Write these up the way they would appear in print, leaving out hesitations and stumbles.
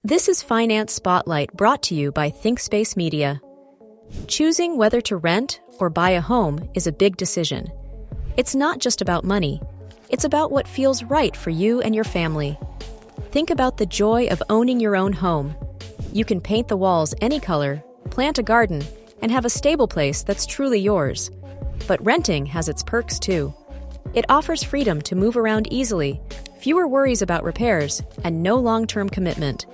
This is Finance Spotlight brought to you by ThinkSpace Media. Choosing whether to rent or buy a home is a big decision. It's not just about money. It's about what feels right for you and your family. Think about the joy of owning your own home. You can paint the walls any color, plant a garden, and have a stable place that's truly yours. But renting has its perks too. It offers freedom to move around easily, fewer worries about repairs, and no long-term commitment.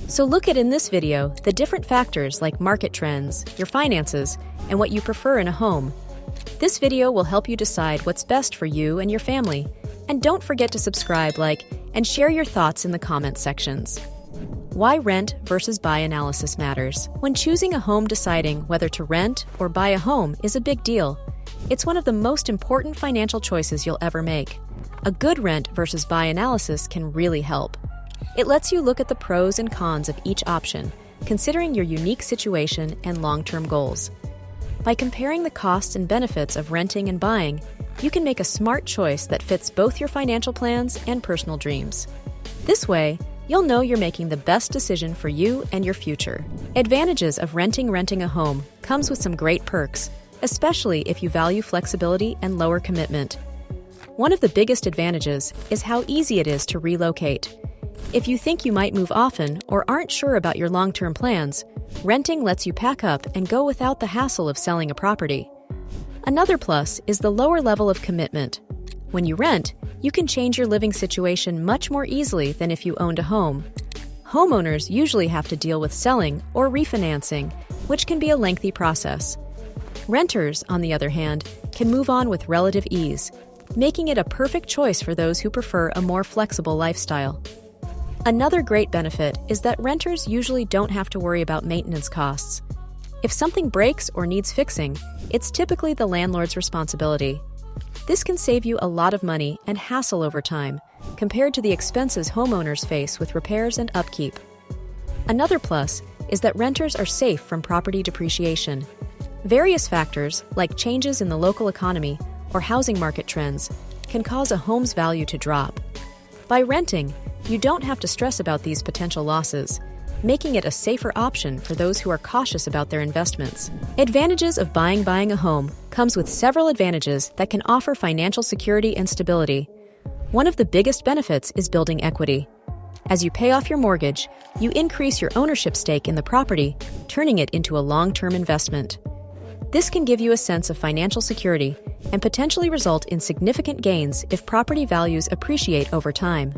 So look at in this video the different factors like market trends, your finances, and what you prefer in a home. This video will help you decide what's best for you and your family. And don't forget to subscribe, like, and share your thoughts in the comments sections. Why rent versus buy analysis matters. When choosing a home, deciding whether to rent or buy a home is a big deal. It's one of the most important financial choices you'll ever make. A good rent versus buy analysis can really help. It lets you look at the pros and cons of each option, considering your unique situation and long-term goals. By comparing the costs and benefits of renting and buying, you can make a smart choice that fits both your financial plans and personal dreams. This way, you'll know you're making the best decision for you and your future. Advantages of renting a home comes with some great perks, especially if you value flexibility and lower commitment. One of the biggest advantages is how easy it is to relocate. If you think you might move often or aren't sure about your long-term plans, renting lets you pack up and go without the hassle of selling a property. Another plus is the lower level of commitment. When you rent, you can change your living situation much more easily than if you owned a home. Homeowners usually have to deal with selling or refinancing, which can be a lengthy process. Renters, on the other hand, can move on with relative ease, making it a perfect choice for those who prefer a more flexible lifestyle. Another great benefit is that renters usually don't have to worry about maintenance costs. If something breaks or needs fixing, it's typically the landlord's responsibility. This can save you a lot of money and hassle over time, compared to the expenses homeowners face with repairs and upkeep. Another plus is that renters are safe from property depreciation. Various factors, like changes in the local economy or housing market trends, can cause a home's value to drop. By renting, you don't have to stress about these potential losses, making it a safer option for those who are cautious about their investments. Advantages of buying a home comes with several advantages that can offer financial security and stability. One of the biggest benefits is building equity. As you pay off your mortgage, you increase your ownership stake in the property, turning it into a long-term investment. This can give you a sense of financial security and potentially result in significant gains if property values appreciate over time.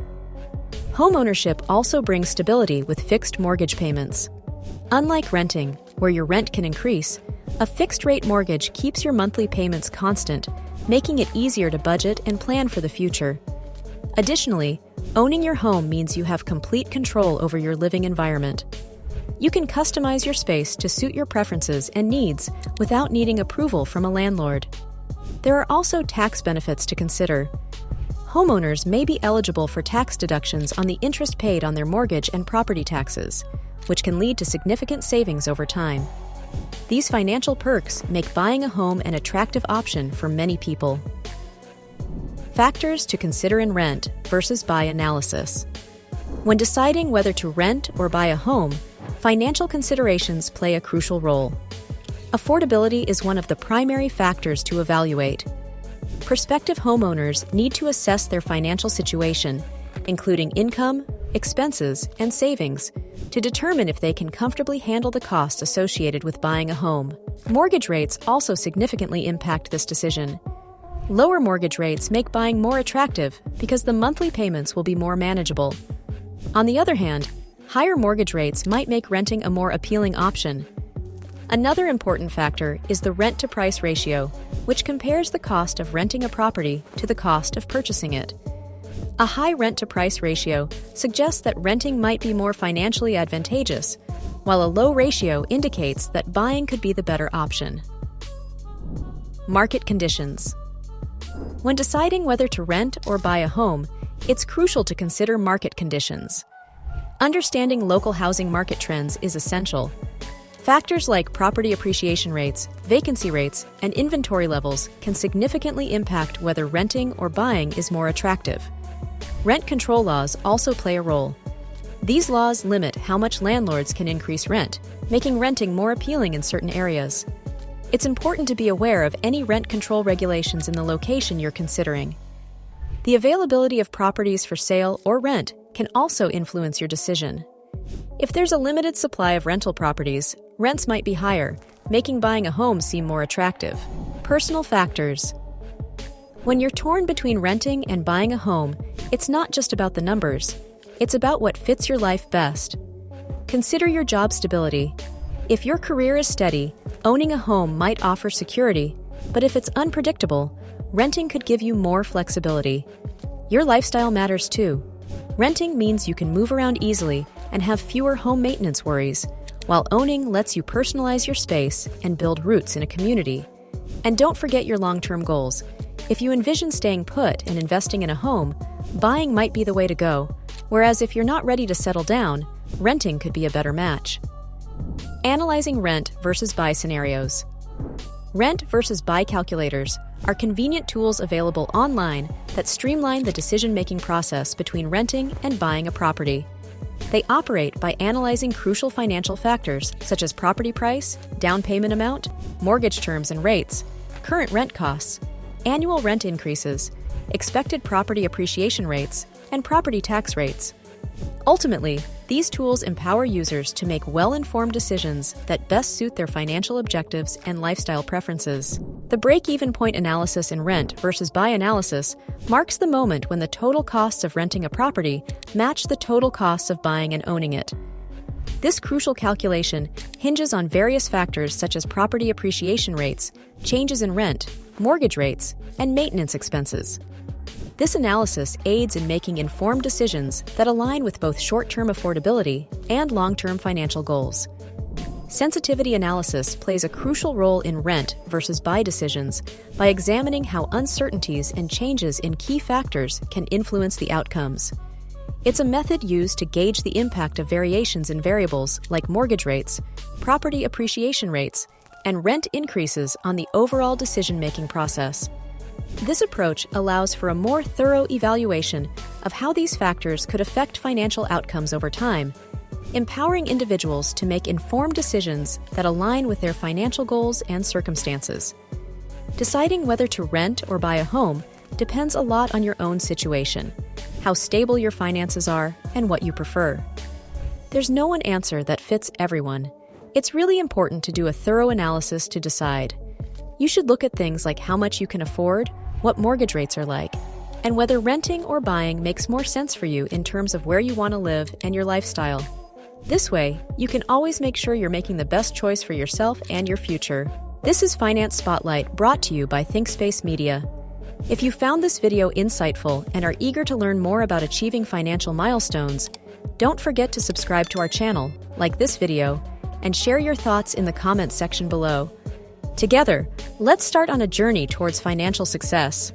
Homeownership also brings stability with fixed mortgage payments. Unlike renting, where your rent can increase, a fixed-rate mortgage keeps your monthly payments constant, making it easier to budget and plan for the future. Additionally, owning your home means you have complete control over your living environment. You can customize your space to suit your preferences and needs without needing approval from a landlord. There are also tax benefits to consider. Homeowners may be eligible for tax deductions on the interest paid on their mortgage and property taxes, which can lead to significant savings over time. These financial perks make buying a home an attractive option for many people. Factors to consider in rent versus buy analysis. When deciding whether to rent or buy a home, financial considerations play a crucial role. Affordability is one of the primary factors to evaluate. Prospective homeowners need to assess their financial situation, including income, expenses, and savings, to determine if they can comfortably handle the costs associated with buying a home. Mortgage rates also significantly impact this decision. Lower mortgage rates make buying more attractive because the monthly payments will be more manageable. On the other hand, higher mortgage rates might make renting a more appealing option. Another important factor is the rent-to-price ratio, which compares the cost of renting a property to the cost of purchasing it. A high rent-to-price ratio suggests that renting might be more financially advantageous, while a low ratio indicates that buying could be the better option. Market conditions. When deciding whether to rent or buy a home, it's crucial to consider market conditions. Understanding local housing market trends is essential. Factors like property appreciation rates, vacancy rates, and inventory levels can significantly impact whether renting or buying is more attractive. Rent control laws also play a role. These laws limit how much landlords can increase rent, making renting more appealing in certain areas. It's important to be aware of any rent control regulations in the location you're considering. The availability of properties for sale or rent can also influence your decision. If there's a limited supply of rental properties, rents might be higher, making buying a home seem more attractive. Personal factors. When you're torn between renting and buying a home, it's not just about the numbers. It's about what fits your life best. Consider your job stability. If your career is steady, owning a home might offer security, but if it's unpredictable, renting could give you more flexibility. Your lifestyle matters too. Renting means you can move around easily and have fewer home maintenance worries, while owning lets you personalize your space and build roots in a community. And don't forget your long-term goals. If you envision staying put and investing in a home, buying might be the way to go, whereas if you're not ready to settle down, renting could be a better match. Analyzing rent versus buy scenarios. Rent versus buy calculators are convenient tools available online that streamline the decision-making process between renting and buying a property. They operate by analyzing crucial financial factors such as property price, down payment amount, mortgage terms and rates, current rent costs, annual rent increases, expected property appreciation rates, and property tax rates. Ultimately, these tools empower users to make well-informed decisions that best suit their financial objectives and lifestyle preferences. The break-even point analysis in rent versus buy analysis marks the moment when the total costs of renting a property match the total costs of buying and owning it. This crucial calculation hinges on various factors such as property appreciation rates, changes in rent, mortgage rates, and maintenance expenses. This analysis aids in making informed decisions that align with both short-term affordability and long-term financial goals. Sensitivity analysis plays a crucial role in rent versus buy decisions by examining how uncertainties and changes in key factors can influence the outcomes. It's a method used to gauge the impact of variations in variables like mortgage rates, property appreciation rates, and rent increases on the overall decision-making process. This approach allows for a more thorough evaluation of how these factors could affect financial outcomes over time, empowering individuals to make informed decisions that align with their financial goals and circumstances. Deciding whether to rent or buy a home depends a lot on your own situation, how stable your finances are, and what you prefer. There's no one answer that fits everyone. It's really important to do a thorough analysis to decide. You should look at things like how much you can afford, what mortgage rates are like, and whether renting or buying makes more sense for you in terms of where you want to live and your lifestyle. This way, you can always make sure you're making the best choice for yourself and your future. This is Finance Spotlight, brought to you by ThinkSpace Media. If you found this video insightful and are eager to learn more about achieving financial milestones, don't forget to subscribe to our channel, like this video, and share your thoughts in the comments section below. Together, let's start on a journey towards financial success.